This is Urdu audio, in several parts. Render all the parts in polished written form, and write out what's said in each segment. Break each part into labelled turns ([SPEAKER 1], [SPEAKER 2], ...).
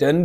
[SPEAKER 1] 10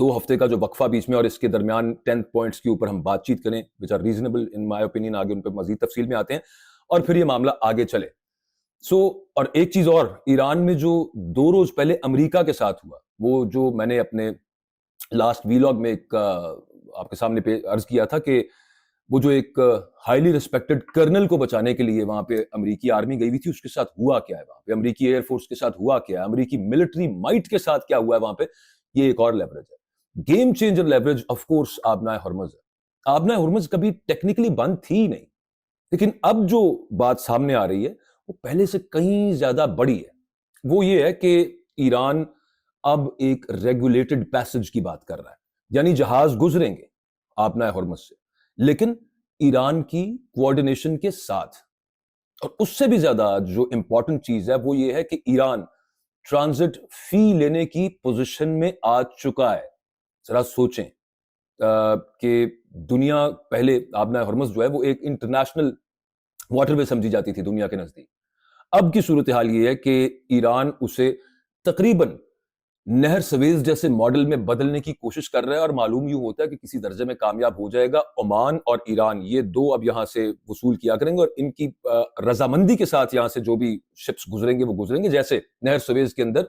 [SPEAKER 1] 2 ہفتے کا جو وقفہ بیچ میں اور اس کے درمیان 10 پوائنٹس کے اوپر ہم بات چیت کریں which are reasonable in my opinion. آگے ان پہ مزید تفصیل میں آتے ہیں اور پھر یہ معاملہ آگے چلے. اور ایک چیز اور, ایران میں جو 2 روز پہلے امریکہ کے ساتھ ہوا, وہ جو میں نے اپنے لاسٹ ویلاگ میں ایک آپ کے سامنے عرض کیا تھا کہ وہ جو ایک ہائیلی ریسپیکٹڈ کرنل کو بچانے کے لیے وہاں پہ امریکی آرمی گئی ہوئی تھی, اس کے ساتھ ہوا کیا ہے وہاں پہ, امریکی ایئر فورس کے ساتھ ہوا کیا ہے, امریکی ملٹری مائٹ کے ساتھ کیا ہوا ہے وہاں پہ, یہ ایک اور لیوریج ہے. Game changer leverage of course آبنائے ہرمز ہے. آبنائے ہرمز کبھی ٹیکنیکلی بند تھی نہیں, لیکن اب جو بات سامنے آ رہی ہے وہ پہلے سے کہیں زیادہ بڑی ہے. وہ یہ ہے کہ ایران اب ایک ریگولیٹڈ پیسج کی بات کر رہا ہے, یعنی جہاز گزریں گے آبنائے ہرمز سے, لیکن ایران کی کوآرڈینیشن کے ساتھ. اور اس سے بھی زیادہ جو امپورٹنٹ چیز ہے وہ یہ ہے کہ ایران ٹرانزٹ فی لینے کی پوزیشن میں آ چکا ہے. ذرا سوچیں کہ دنیا پہلے آبنائے ہرمز جو ہے وہ ایک انٹرنیشنل واٹر وے سمجھی جاتی تھی دنیا کے نزدیک. اب کی صورتحال یہ ہے کہ ایران اسے تقریباً نہر سویز جیسے ماڈل میں بدلنے کی کوشش کر رہا ہے, اور معلوم یوں ہوتا ہے کہ کسی درجے میں کامیاب ہو جائے گا. عمان اور ایران یہ 2 اب یہاں سے وصول کیا کریں گے, اور ان کی رضامندی کے ساتھ یہاں سے جو بھی شپس گزریں گے وہ گزریں گے, جیسے نہر سویز کے اندر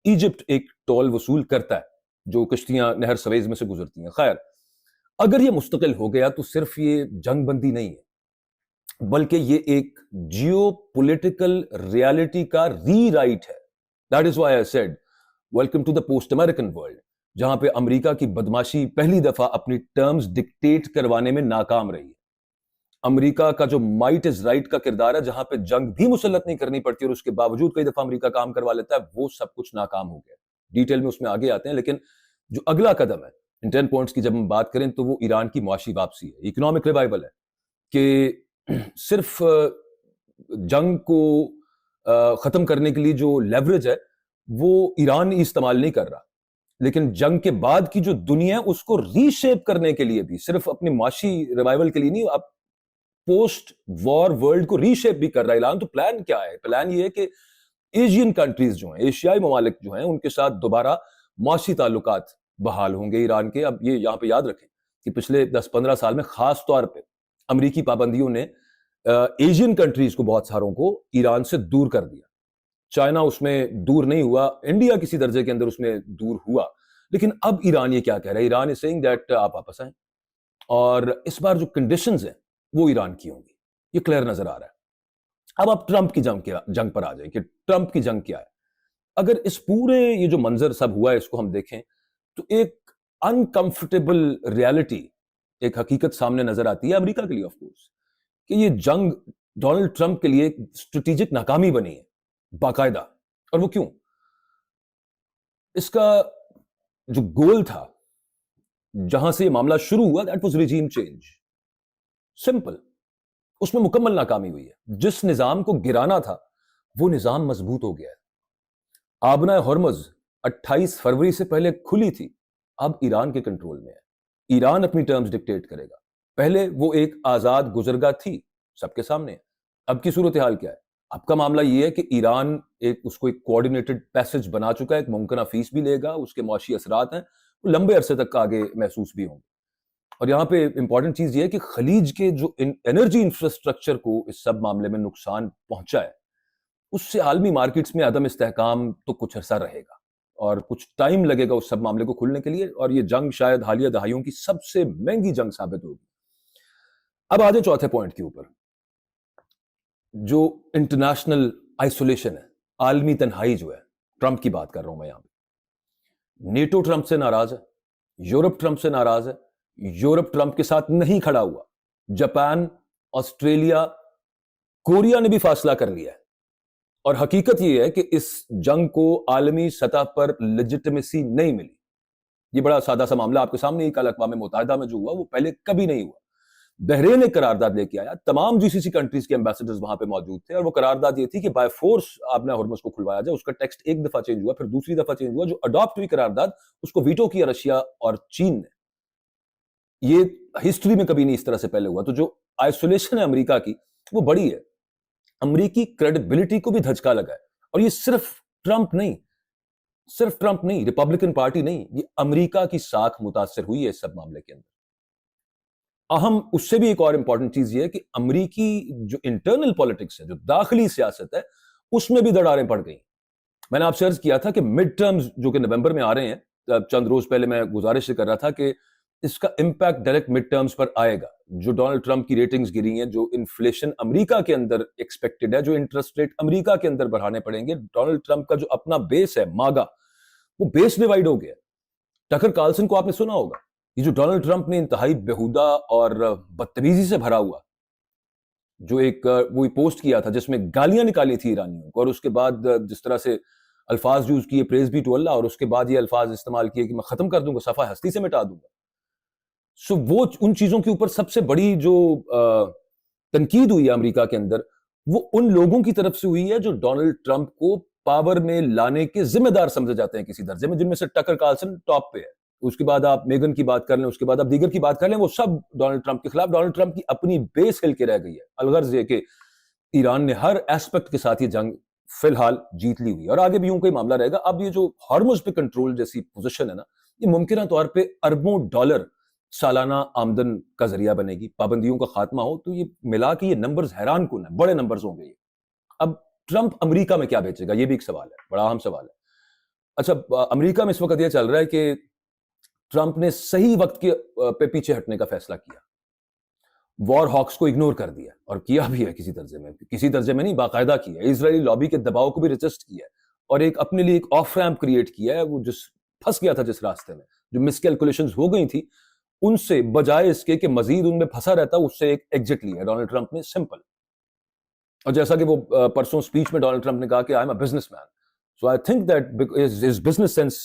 [SPEAKER 1] ایجپٹ ایک ٹول وصول کرتا ہے جو کشتیاں نہر سویز میں سے گزرتی ہیں. خیر, اگر یہ مستقل ہو گیا تو صرف یہ جنگ بندی نہیں ہے, بلکہ یہ ایک جیو پولیٹیکل ریالٹی کا ری رائٹ ہے. That is why I said welcome to the post American world, جہاں پہ امریکہ کی بدماشی پہلی دفعہ اپنی ٹرمز ڈکٹیٹ کروانے میں ناکام رہی ہے. امریکہ کا جو مائٹ از رائٹ کا کردار ہے, جہاں پہ جنگ بھی مسلط نہیں کرنی پڑتی اور اس کے باوجود کئی دفعہ امریکہ کام کروا لیتا ہے, وہ سب کچھ ناکام ہو گیا. ڈیٹیل میں اس میں آگے آتے ہیں, لیکن جو اگلا قدم ہے ان 10 پوائنٹس کی جب ہم بات کریں تو وہ ایران کی معاشی واپسی ہے, اکنامک ریوائول ہے. کہ صرف جنگ کو ختم کرنے کے لیے جو لیوریج ہے وہ ایران استعمال نہیں کر رہا, لیکن جنگ کے بعد کی جو دنیا ہے اس کو ری شیپ کرنے کے لیے بھی, صرف اپنے معاشی ریوائول کے لیے نہیں, اب پوسٹ وار ورلڈ کو ری شیپ بھی کر رہا ہے ایران. تو پلان کیا ہے؟ پلان یہ ہے کہ ایشین کنٹریز جو ہیں, ایشیائی ممالک جو ہیں, ان کے ساتھ دوبارہ معاشی تعلقات بحال ہوں گے ایران کے. اب یہ یہاں پہ یاد رکھیں کہ پچھلے 10-15 سال میں خاص طور پہ امریکی پابندیوں نے ایشین کنٹریز کو, بہت ساروں کو ایران سے دور کر دیا. چائنا اس میں دور نہیں ہوا, انڈیا کسی درجے کے اندر اس میں دور ہوا, لیکن اب ایران یہ کیا کہہ رہا ہے؟ ایران از سیئنگ دیٹ آپ واپس آئیں, اور اس بار جو کنڈیشنز ہیں وہ ایران کی ہوں گی, یہ کلیئر نظر آ رہا ہے. اب آپ ٹرمپ کی جنگ پر آ جائیں کہ ٹرمپ کی جنگ کیا ہے. اگر اس پورے یہ جو منظر سب ہوا ہے اس کو ہم دیکھیں تو ایک انکمفرٹیبل ریالٹی, ایک حقیقت سامنے نظر آتی ہے امریکہ کے لیے, آف کورس, کہ یہ جنگ ڈونلڈ ٹرمپ کے لیے ایک اسٹریٹجک ناکامی بنی ہے باقاعدہ. اور وہ کیوں؟ اس کا جو گول تھا جہاں سے یہ معاملہ شروع ہوا, that was regime change. Simple, اس میں مکمل ناکامی ہوئی ہے. جس نظام کو گرانا تھا وہ نظام مضبوط ہو گیا ہے. آبنائے ہرمز 28 فروری سے پہلے کھلی تھی, اب ایران کے کنٹرول میں ہے. ایران اپنی ٹرمز ڈکٹیٹ کرے گا. پہلے وہ ایک آزاد گزرگاہ تھی, سب کے سامنے ہے. اب کی صورتحال کیا ہے؟ اب کا معاملہ یہ ہے کہ ایران اس کو ایک کوآرڈینیٹڈ پیسج بنا چکا ہے, ایک ممکنہ فیس بھی لے گا, اس کے معاشی اثرات ہیں وہ لمبے عرصے تک آگے محسوس بھی ہوں گے. اور یہاں پہ امپورٹنٹ چیز یہ ہے کہ خلیج کے جو انرجی انفراسٹرکچر کو اس سب معاملے میں نقصان پہنچا ہے, اس سے عالمی مارکیٹس میں عدم استحکام تو کچھ عرصہ رہے گا اور کچھ ٹائم لگے گا اس سب معاملے کو کھلنے کے لیے, اور یہ جنگ شاید حالیہ دہائیوں کی سب سے مہنگی جنگ ثابت ہوگی. اب آ جائیں چوتھے پوائنٹ کے اوپر, جو انٹرنیشنل آئسولیشن ہے, عالمی تنہائی جو ہے. ٹرمپ کی بات کر رہا ہوں میں یہاں پہ. نیٹو ٹرمپ سے ناراض ہے, یورپ ٹرمپ سے ناراض ہے, یورپ ٹرمپ کے ساتھ نہیں کھڑا ہوا. جاپان, آسٹریلیا, کوریا نے بھی فاصلہ کر لیا ہے. اور حقیقت یہ ہے کہ اس جنگ کو عالمی سطح پر لیجٹمیسی نہیں ملی. یہ بڑا سادہ سا معاملہ آپ کے سامنے, ایک اقوام متحدہ میں جو ہوا وہ پہلے کبھی نہیں ہوا. بحرین ایک قرارداد لے کے آیا, تمام جی سی سی کنٹریز کے ایمبیسڈرز وہاں پہ موجود تھے, اور وہ قرارداد یہ تھی کہ بائی فورس آبنائے ہرمز کو کھلوایا جائے. اس کا ٹیکسٹ ایک دفعہ چینج ہوا, پھر دوسری دفعہ چینج ہوا. جو اڈاپٹ ہوئی قرارداد اس کو ویٹو کیا رشیا اور چین نے. یہ ہسٹری میں کبھی نہیں اس طرح سے پہلے ہوا. تو جو آئسولیشن ہے امریکہ کی وہ بڑی ہے. امریکی کریڈیبلٹی کو بھی دھچکا لگا ہے, اور یہ صرف ٹرمپ نہیں, صرف ٹرمپ نہیں, ریپبلکن پارٹی نہیں, یہ امریکہ کی ساکھ متاثر ہوئی ہے اس سب معاملے کے اندر. اہم اس سے بھی ایک اور امپورٹنٹ چیز یہ ہے کہ امریکی جو انٹرنل پالیٹکس ہے, جو داخلی سیاست ہے, اس میں بھی دراڑیں پڑ گئی. میں نے آپ سے عرض کیا تھا کہ مڈ ٹرمز جو کہ نومبر میں آ رہے ہیں, چند روز پہلے میں گزارش کر رہا تھا کہ اس کا امپیکٹ ڈائریکٹ مڈ ٹرمز پر آئے گا. جو ڈونلڈ ٹرمپ کی ریٹنگز گری ہیں, جو انفلیشن امریکہ کے اندر ایکسپیکٹڈ ہے, جو انٹرسٹ ریٹ امریکہ کے اندر بڑھانے پڑیں گے, ڈونلڈ ٹرمپ کا جو اپنا بیس ہے ماگا, وہ بیس ڈیوائیڈ ہو گیا. ٹکر کارلسن کو آپ نے سنا ہوگا, یہ جو ڈونلڈ ٹرمپ نے انتہائی بیہودہ اور بدتمیزی سے بھرا ہوا جو ایک وہ پوسٹ کیا تھا جس میں گالیاں نکالی تھی ایرانیوں کو, اور اس کے بعد جس طرح سے الفاظ یوز کیے, پریز بی ٹو اللہ, اور اس کے بعد یہ الفاظ استعمال کیے کہ میں ختم کر دوں گا, صفحہ ہستی سے مٹا دوں گا. سو وہ ان چیزوں کے اوپر سب سے بڑی جو تنقید ہوئی ہے امریکہ کے اندر, وہ ان لوگوں کی طرف سے ہوئی ہے جو ڈونلڈ ٹرمپ کو پاور میں لانے کے ذمہ دار سمجھے جاتے ہیں کسی درجے میں, جن میں سے ٹکر کارلسن ٹاپ پہ ہے. اس کے بعد آپ میگن کی بات کر لیں, اس کے بعد آپ دیگر کی بات کر لیں, وہ سب ڈونلڈ ٹرمپ کے خلاف. ڈونلڈ ٹرمپ کی اپنی بیس ہل کے رہ گئی ہے. الغرض یہ کہ ایران نے ہر ایسپیکٹ کے ساتھ یہ جنگ فی الحال جیت لی ہوئی ہے, اور آگے بھی یوں کوئی معاملہ رہے گا. اب یہ جو ہارمز پہ کنٹرول جیسی پوزیشن ہے نا, یہ ممکنہ طور پہ اربوں ڈالر سالانہ آمدن کا ذریعہ بنے گی. پابندیوں کا خاتمہ ہو تو یہ ملا کے یہ نمبرز حیران کن ہیں, بڑے نمبرز ہوں گے. اب ٹرمپ امریکہ میں کیا بیچے گا, یہ بھی ایک سوال ہے, بڑا اہم سوال ہے. اچھا, امریکہ میں اس وقت یہ چل رہا ہے کہ ٹرمپ نے صحیح وقت کے پہ پیچھے ہٹنے کا فیصلہ کیا, وار ہاکس کو اگنور کر دیا, اور کیا بھی ہے کسی درجے میں نہیں, باقاعدہ کیا ہے. اسرائیلی لابی کے دباؤ کو بھی ریجسٹ کیا ہے, اور ایک اپنے لیے ایک آف ریمپ کریٹ کیا ہے. وہ جس پھنس گیا تھا جس راستے میں, جو مس کیلکولیشنز ہو گئی تھی, ان سے بجائے اس کے کہ مزید ان میں پھنسا رہتا, اس سے ایک ایگزٹ لیا ڈونلڈ ٹرمپ نے, سمپل. اور جیسا کہ وہ پرسوں سپیچ میں ڈونلڈ ٹرمپ نے کہا کہ I am a business man, so I think that his business sense.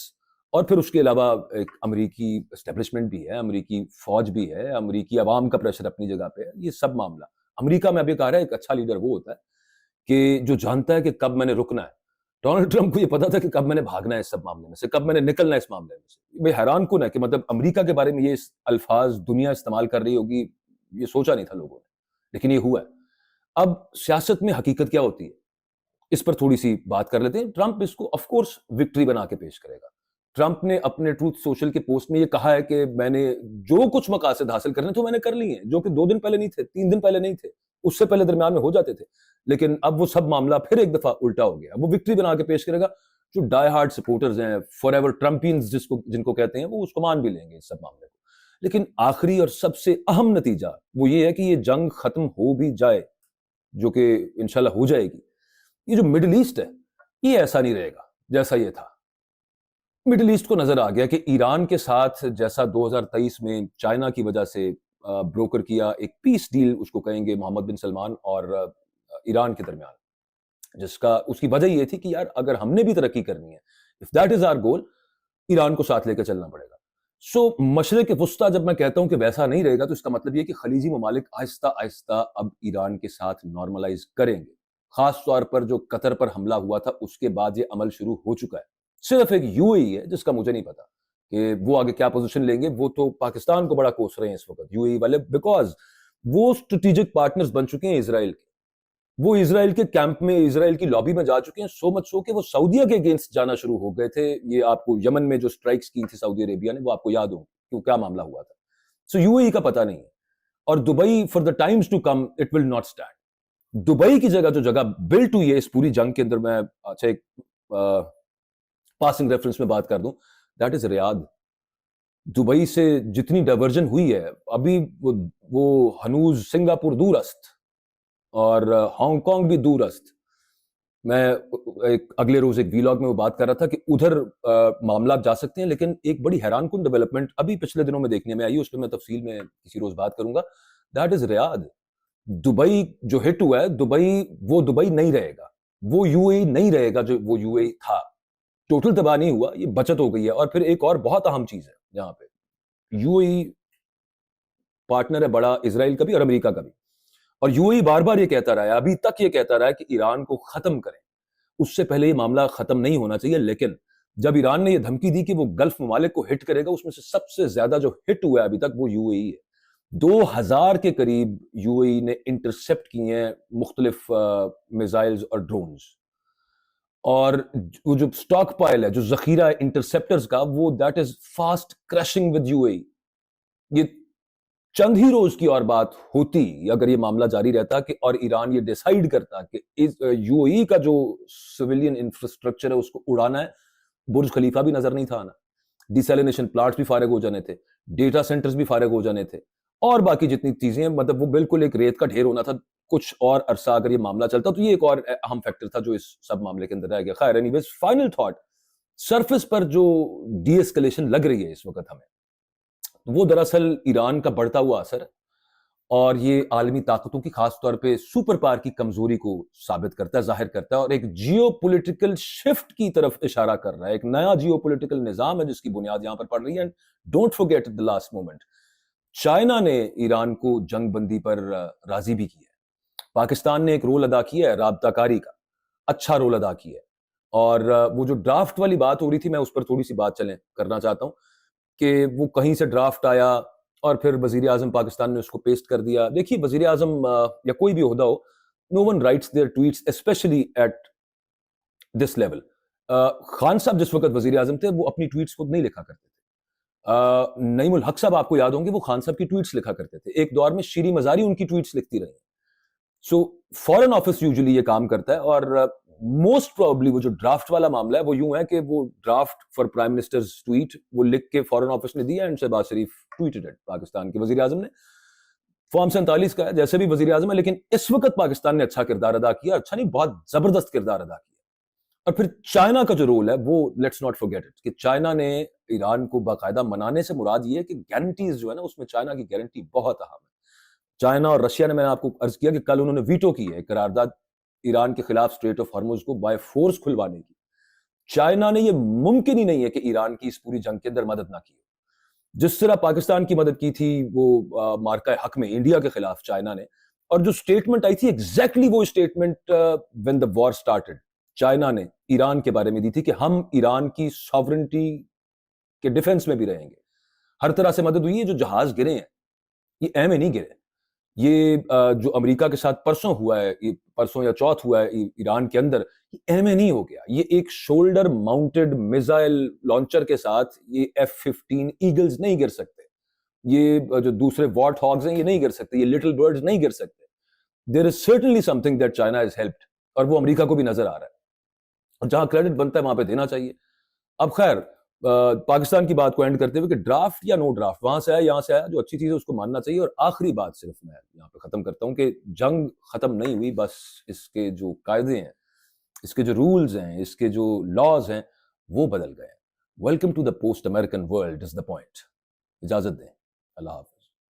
[SPEAKER 1] اور پھر اس کے علاوہ ایک امریکی اسٹیبلشمنٹ بھی ہے, امریکی فوج بھی ہے, امریکی عوام کا پریشر اپنی جگہ پہ ہے. یہ سب معاملہ امریکہ میں ابھی کہا رہا ہے, ایک اچھا لیڈر وہ ہوتا ہے کہ جو جانتا ہے کہ کب میں نے رکنا ہے. ڈونلڈ ٹرمپ کو یہ پتا تھا کہ کب میں نے بھاگنا ہے اس سب معاملے میں سے, کب میں نے نکلنا ہے اس معاملے میں سے. بھائی حیران کن ہے کہ مطلب امریکہ کے بارے میں یہ الفاظ دنیا استعمال کر رہی ہوگی, یہ سوچا نہیں تھا لوگوں نے, لیکن یہ ہوا ہے. اب سیاست میں حقیقت کیا ہوتی ہے, اس پر تھوڑی سی بات کر لیتے ہیں. ٹرمپ اس کو آف کورس وکٹری بنا کے پیش کرے گا. ٹرمپ نے اپنے ٹروتھ سوشل کے پوسٹ میں یہ کہا ہے کہ میں نے جو کچھ مقاصد حاصل کرنے تھے میں نے کر لی ہیں, جو کہ 2 دن پہلے نہیں تھے, 3 دن پہلے نہیں تھے, اس سے پہلے درمیان میں ہو جاتے تھے. لیکن اب وہ سب معاملہ پھر ایک دفعہ الٹا ہو گیا. وہ وکٹری بنا کے پیش کرے گا. جو ڈائی ہارڈ سپورٹرز ہیں, فار ایور ٹرمپینز جن کو کہتے ہیں, وہ اس کو مان بھی لیں گے اس سب معاملے کو. لیکن آخری اور سب سے اہم نتیجہ وہ یہ ہے کہ یہ جنگ ختم ہو بھی جائے, جو کہ انشاءاللہ ہو جائے گی. یہ جو مڈل ایسٹ ہے, یہ ایسا نہیں رہے گا جیسا یہ تھا. مڈل ایسٹ کو نظر آ گیا کہ ایران کے ساتھ جیسا 2023 میں چائنا کی وجہ سے بروکر کیا ایک پیس ڈیل, اس کو کہیں گے محمد بن سلمان اور ایران کے درمیان, جس کا اس کی وجہ یہ تھی کہ یار اگر ہم نے بھی ترقی کرنی ہے, if that is our goal, Iran کو ساتھ لے کے چلنا پڑے گا. سو مشرق وسطیٰ جب میں کہتا ہوں کہ ویسا نہیں رہے گا, تو اس کا مطلب یہ کہ خلیجی ممالک آہستہ آہستہ اب ایران کے ساتھ نارملائز کریں گے. خاص طور پر جو قطر پر حملہ ہوا تھا اس کے بعد یہ عمل شروع ہو چکا ہے. صرف ایک یو اے ای ہے جس کا مجھے نہیں پتا کہ وہ آگے کیا پوزیشن لیں گے. وہ تو پاکستان کو بڑا کوس رہے ہیں اس وقت یو اے ای والے, بیکاز وہ اسٹریٹجک پارٹنرز بن چکے ہیں اسرائیل کے. وہ اسرائیل کے کیمپ میں, اسرائیل کی لابی میں جا چکے ہیں, سو مچ سو کہ وہ سعودیہ کے اگینسٹ جانا شروع ہو گئے تھے. یہ آپ کو یمن میں جو سٹرائکس کی تھی سعودی عربیہ نے, وہ آپ کو یاد ہو کہ کیا معاملہ ہوا تھا. سو یو اے ای کا پتہ نہیں ہے. اور Dubai for the times to come it will not stand. Dubai کی جگہ جو جگہ بلٹ ہوئی ہے اس پوری جنگ کے اندر, میں اچھا ایک پاسنگ ریفرنس میں بات کر دوں, دیٹ از ریاض. دبئی سے جتنی ڈائیورژن ہوئی ہے ابھی, وہ ہنوز سنگاپور دور است اور ہانگ کانگ بھی دور است. میں ایک اگلے روز ایک ویلاگ میں وہ بات کر رہا تھا کہ ادھر معاملات جا سکتے ہیں, لیکن ایک بڑی حیران کن ڈیولپمنٹ ابھی پچھلے دنوں میں دیکھنے میں آئی, اس پہ میں تفصیل میں کسی روز بات کروں گا. That is Riyadh. دبئی جو ہٹ ہوا ہے, دبئی وہ دبئی نہیں رہے گا, وہ یو اے نہیں رہے گا جو وہ یو اے تھا. ٹوٹل تباہ نہیں ہوا, یہ بچت ہو گئی ہے. اور پھر ایک اور بہت اہم چیز ہے یہاں پہ, یو اے پارٹنر ہے بڑا اسرائیل کا بھی اور امریکہ کا بھی, اور یو اے بار بار یہ کہتا رہا ہے, ابھی تک یہ کہتا رہا ہے کہ ایران کو ختم کریں. اس سے پہلے یہ معاملہ ختم نہیں ہونا چاہیے, لیکن جب ایران نے یہ دھمکی دی کہ وہ گلف ممالک کو ہٹ کرے گا, اس میں سے سب سے زیادہ جو ہٹ ہوا ہے ابھی تک وہ یو اے ای ہے. 2000 کے قریب یو اے ای نے انٹرسپٹ کیے ہیں مختلف میزائلز اور ڈرونز. اور وہ جو اسٹاک پائل ہے، جو ذخیرہ ہے انٹرسپٹرز کا، وہ that is fast crashing with U A E. یہ چند ہی روز کی اور بات ہوتی اگر یہ معاملہ جاری رہتا کہ اور ایران یہ ڈیسائیڈ کرتا کہ یو اے ای کا جو سویلین انفراسٹرکچر ہے اس کو اڑانا ہے، برج خلیفہ بھی نظر نہیں تھا آنا، ڈیسیلینیشن پلانٹس بھی فارغ ہو جانے تھے، ڈیٹا سینٹرز بھی فارغ ہو جانے تھے، اور باقی جتنی چیزیں، مطلب وہ بالکل ایک ریت کا ڈھیر ہونا تھا. کچھ اور عرصہ اگر یہ معاملہ چلتا تو یہ ایک اور اہم فیکٹر تھا جو اس سب معاملے کے اندر رہ گیا. خیر اینی ویز، فائنل تھاٹ، سرفس پر جو ڈی ایسکلیشن لگ رہی ہے اس وقت ہمیں، وہ دراصل ایران کا بڑھتا ہوا اثر ہے، اور یہ عالمی طاقتوں کی خاص طور پہ سپر پاور کی کمزوری کو ثابت کرتا ہے، ظاہر کرتا ہے، اور ایک جیو پولیٹیکل شفٹ کی طرف اشارہ کر رہا ہے. ایک نیا جیو پولیٹیکل نظام ہے جس کی بنیاد یہاں پر پڑ رہی ہے. Don't forget the last moment, China نے ایران کو جنگ بندی پر راضی بھی کیا ہے، پاکستان نے ایک رول ادا کیا ہے رابطہ کاری کا، اچھا رول ادا کیا ہے. اور وہ جو ڈرافٹ والی بات ہو رہی تھی، میں اس پر تھوڑی سی بات کرنا چاہتا ہوں کہ وہ کہیں سے ڈرافٹ آیا اور پھر وزیر اعظم پاکستان نے اس کو پیسٹ کر دیا. دیکھیے، وزیر اعظم یا کوئی بھی عہدہ ہو، no one writes their tweets especially at this level. Khan صاحب جس وقت وزیر اعظم تھے وہ اپنی ٹویٹس خود نہیں لکھا کرتے تھے. نعیم الحق صاحب آپ کو یاد ہوں گے، وہ خان صاحب کی ٹویٹس لکھا کرتے تھے. ایک دور میں شیریں مزاری ان کی ٹویٹس لکھتی رہی. سو فارن آفس یوزلی یہ کام کرتا ہے، اور موسٹ پروبلی وہ جو ڈرافٹ والا معاملہ ہے وہ یوں ہے کہ وہ draft for prime ministers tweet وہ لکھ کے فارن آفس نے دیا، and Shehbaz Sharif tweeted it. Pakistan کے وزیر اعظم نے فارم 47 کا ہے، جیسے بھی وزیر اعظم ہے، لیکن اس وقت پاکستان نے اچھا کردار ادا کیا، اچھا نہیں بہت زبردست کردار ادا کیا. اور پھر چائنا کا جو رول ہے وہ لیٹس ناٹ فرگیٹ اٹ، کہ چائنا نے ایران کو باقاعدہ منانے سے مراد یہ ہے کہ گارنٹیز جو ہے نا، اس میں چائنا کی گارنٹی بہت اہم ہے. چائنا اور رشیا نے، میں نے آپ کو عرض کیا کہ کل انہوں نے ویٹو کی ہے قرارداد ایران کے خلاف اسٹریٹ آف ہارموز کو بائی فورس کھلوانے کی. چائنا نے، یہ ممکن ہی نہیں ہے کہ ایران کی اس پوری جنگ کے اندر مدد نہ کی. جس طرح پاکستان کی مدد کی تھی وہ مارکہ حق میں انڈیا کے خلاف چائنا نے، اور جو سٹیٹمنٹ آئی تھی ایگزیکٹلی وہ statement when the war started China نے ایران کے بارے میں دی تھی کہ ہم ایران کی ساورنٹی کے ڈیفنس میں بھی رہیں گے. ہر طرح سے مدد ہوئی ہے. جو جہاز گرے ہیں یہ ایم نہیں گرے، یہ جو امریکہ کے ساتھ پرسوں ہوا ہے، پرسوں یا چوتھ ہوا ہے ایران کے اندر، یہ ایم نہیں ہو گیا. یہ ایک شولڈر ماؤنٹڈ میزائل لانچر کے ساتھ یہ F-15 ایگلز نہیں گر سکتے، یہ جو دوسرے وارٹ ہاگز ہیں یہ نہیں گر سکتے، یہ لٹل برڈز نہیں گر سکتے. There is certainly something that China is helped, اور وہ امریکہ کو بھی نظر آ رہا ہے، اور جہاں کریڈٹ بنتا ہے وہاں پہ دینا چاہیے. اب خیر، پاکستان کی بات کو اینڈ کرتے ہوئے کہ ڈرافٹ یا نو ڈرافٹ، وہاں سے آیا یہاں سے آیا، جو اچھی چیز ہے اس کو ماننا چاہیے. اور آخری بات صرف میں یہاں پہ ختم کرتا ہوں کہ جنگ ختم نہیں ہوئی، بس اس کے جو قاعدے ہیں، اس کے جو رولز ہیں، اس کے جو لاز ہیں، وہ بدل گئے. Welcome to the post American world is the point. اجازت دیں. اللہ حافظ.